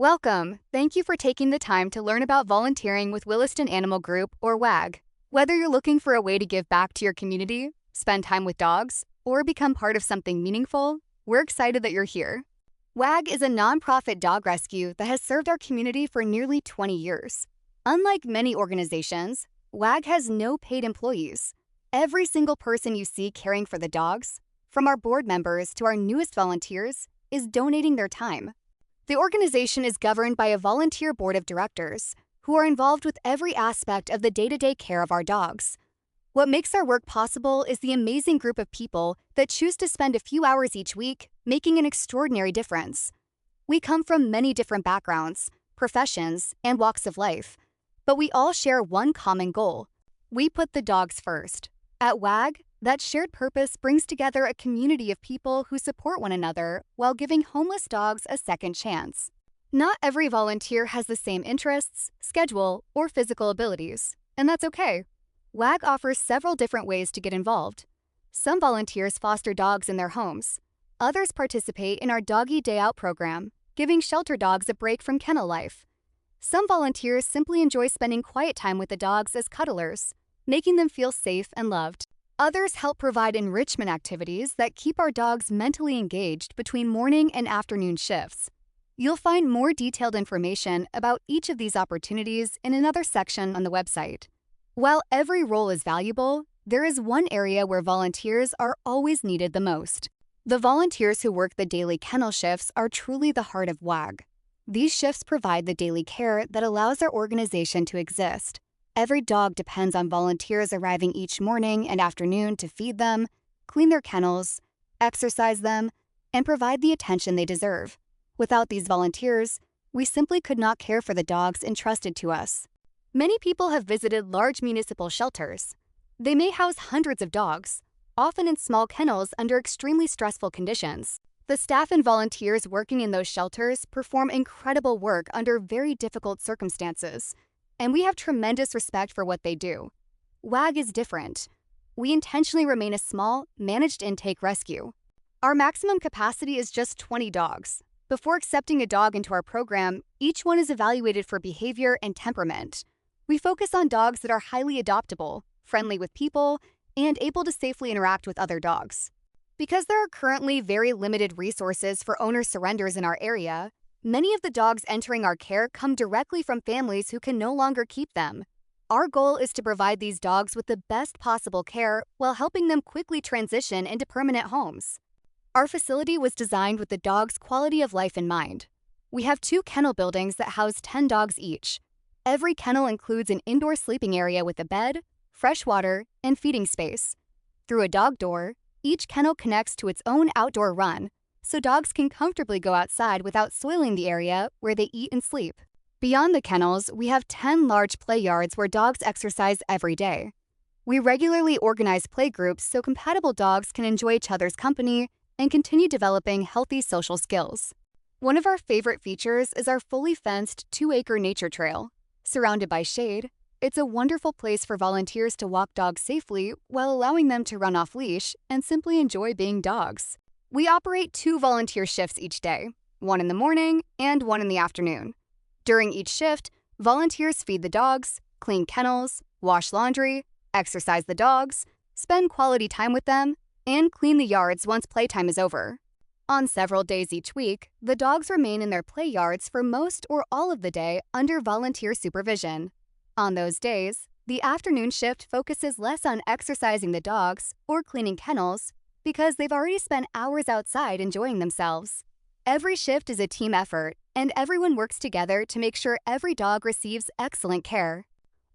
Welcome. Thank you for taking the time to learn about volunteering with Williston Animal Group, or WAG. Whether you're looking for a way to give back to your community, spend time with dogs, or become part of something meaningful, we're excited that you're here. WAG is a nonprofit dog rescue that has served our community for nearly 20 years. Unlike many organizations, WAG has no paid employees. Every single person you see caring for the dogs, from our board members to our newest volunteers, is donating their time. The organization is governed by a volunteer board of directors who are involved with every aspect of the day-to-day care of our dogs. What makes our work possible is the amazing group of people that choose to spend a few hours each week making an extraordinary difference. We come from many different backgrounds, professions, and walks of life, but we all share one common goal. We put the dogs first. At WAG, that shared purpose brings together a community of people who support one another while giving homeless dogs a second chance. Not every volunteer has the same interests, schedule, or physical abilities, and that's okay. WAG offers several different ways to get involved. Some volunteers foster dogs in their homes. Others participate in our Doggy Day Out program, giving shelter dogs a break from kennel life. Some volunteers simply enjoy spending quiet time with the dogs as cuddlers, making them feel safe and loved. Others help provide enrichment activities that keep our dogs mentally engaged between morning and afternoon shifts. You'll find more detailed information about each of these opportunities in another section on the website. While every role is valuable, there is one area where volunteers are always needed the most. The volunteers who work the daily kennel shifts are truly the heart of WAG. These shifts provide the daily care that allows our organization to exist. Every dog depends on volunteers arriving each morning and afternoon to feed them, clean their kennels, exercise them, and provide the attention they deserve. Without these volunteers, we simply could not care for the dogs entrusted to us. Many people have visited large municipal shelters. They may house hundreds of dogs, often in small kennels under extremely stressful conditions. The staff and volunteers working in those shelters perform incredible work under very difficult circumstances, and we have tremendous respect for what they do. WAG is different. We intentionally remain a small, managed intake rescue. Our maximum capacity is just 20 dogs. Before accepting a dog into our program, each one is evaluated for behavior and temperament. We focus on dogs that are highly adoptable, friendly with people, and able to safely interact with other dogs. Because there are currently very limited resources for owner surrenders in our area, many of the dogs entering our care come directly from families who can no longer keep them. Our goal is to provide these dogs with the best possible care while helping them quickly transition into permanent homes. Our facility was designed with the dog's quality of life in mind. We have 2 kennel buildings that house 10 dogs each. Every kennel includes an indoor sleeping area with a bed, fresh water, and feeding space. Through a dog door, each kennel connects to its own outdoor run, so dogs can comfortably go outside without soiling the area where they eat and sleep. Beyond the kennels, we have 10 large play yards where dogs exercise every day. We regularly organize play groups so compatible dogs can enjoy each other's company and continue developing healthy social skills. One of our favorite features is our fully fenced 2-acre nature trail. Surrounded by shade, it's a wonderful place for volunteers to walk dogs safely while allowing them to run off leash and simply enjoy being dogs. We operate 2 volunteer shifts each day, one in the morning and one in the afternoon. During each shift, volunteers feed the dogs, clean kennels, wash laundry, exercise the dogs, spend quality time with them, and clean the yards once playtime is over. On several days each week, the dogs remain in their play yards for most or all of the day under volunteer supervision. On those days, the afternoon shift focuses less on exercising the dogs or cleaning kennels because they've already spent hours outside enjoying themselves. Every shift is a team effort, and everyone works together to make sure every dog receives excellent care.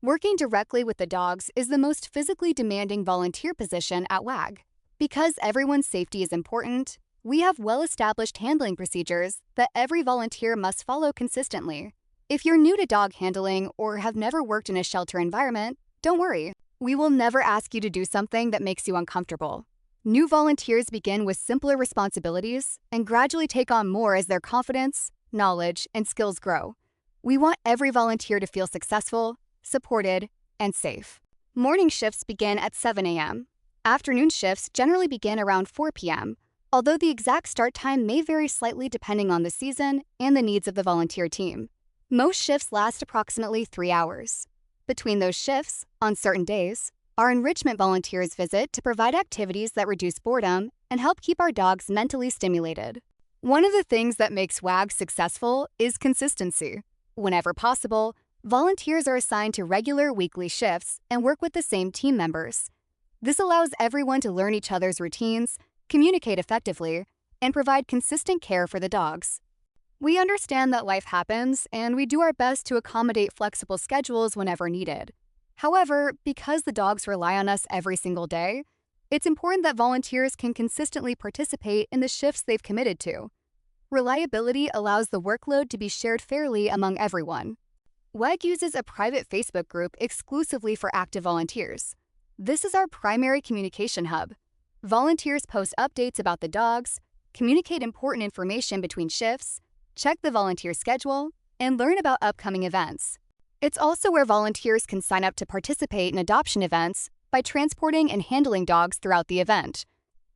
Working directly with the dogs is the most physically demanding volunteer position at WAG. Because everyone's safety is important, we have well-established handling procedures that every volunteer must follow consistently. If you're new to dog handling or have never worked in a shelter environment, don't worry. We will never ask you to do something that makes you uncomfortable. New volunteers begin with simpler responsibilities and gradually take on more as their confidence, knowledge, and skills grow. We want every volunteer to feel successful, supported, and safe. Morning shifts begin at 7 a.m. Afternoon shifts generally begin around 4 p.m. although the exact start time may vary slightly depending on the season and the needs of the volunteer team. Most shifts last approximately 3 hours. Between those shifts, on certain days, our enrichment volunteers visit to provide activities that reduce boredom and help keep our dogs mentally stimulated. One of the things that makes WAG successful is consistency. Whenever possible, volunteers are assigned to regular weekly shifts and work with the same team members. This allows everyone to learn each other's routines, communicate effectively, and provide consistent care for the dogs. We understand that life happens, and we do our best to accommodate flexible schedules whenever needed. However, because the dogs rely on us every single day, it's important that volunteers can consistently participate in the shifts they've committed to. Reliability allows the workload to be shared fairly among everyone. WEG uses a private Facebook group exclusively for active volunteers. This is our primary communication hub. Volunteers post updates about the dogs, communicate important information between shifts, check the volunteer schedule, and learn about upcoming events. It's also where volunteers can sign up to participate in adoption events by transporting and handling dogs throughout the event.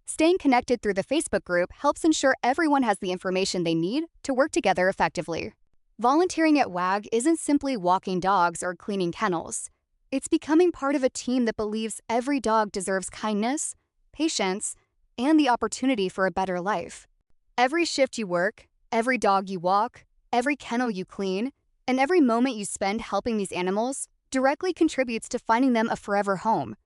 Staying connected through the Facebook group helps ensure everyone has the information they need to work together effectively. Volunteering at WAG isn't simply walking dogs or cleaning kennels. It's becoming part of a team that believes every dog deserves kindness, patience, and the opportunity for a better life. Every shift you work, every dog you walk, every kennel you clean, and every moment you spend helping these animals directly contributes to finding them a forever home.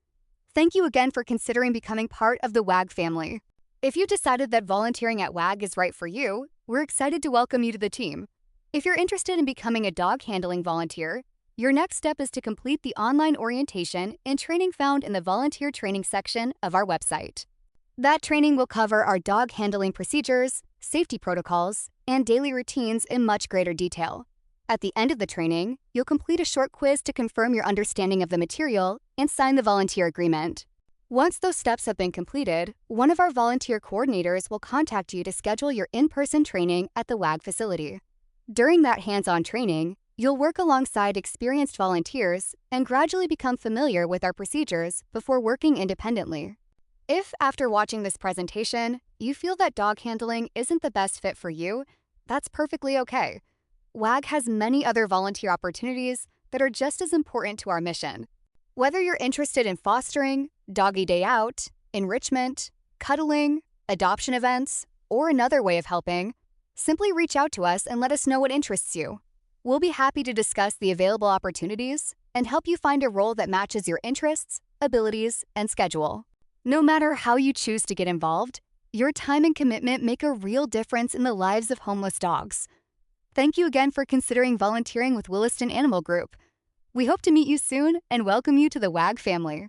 Thank you again for considering becoming part of the WAG family. If you decided that volunteering at WAG is right for you, we're excited to welcome you to the team. If you're interested in becoming a dog handling volunteer, your next step is to complete the online orientation and training found in the volunteer training section of our website. That training will cover our dog handling procedures, safety protocols, and daily routines in much greater detail. At the end of the training, you'll complete a short quiz to confirm your understanding of the material and sign the volunteer agreement. Once those steps have been completed, one of our volunteer coordinators will contact you to schedule your in-person training at the WAG facility. During that hands-on training, you'll work alongside experienced volunteers and gradually become familiar with our procedures before working independently. If, after watching this presentation, you feel that dog handling isn't the best fit for you, that's perfectly okay. WAG has many other volunteer opportunities that are just as important to our mission. Whether you're interested in fostering, doggy day out, enrichment, cuddling, adoption events, or another way of helping, simply reach out to us and let us know what interests you. We'll be happy to discuss the available opportunities and help you find a role that matches your interests, abilities, and schedule. No matter how you choose to get involved, your time and commitment make a real difference in the lives of homeless dogs. Thank you again for considering volunteering with Williston Animal Group. We hope to meet you soon and welcome you to the WAG family.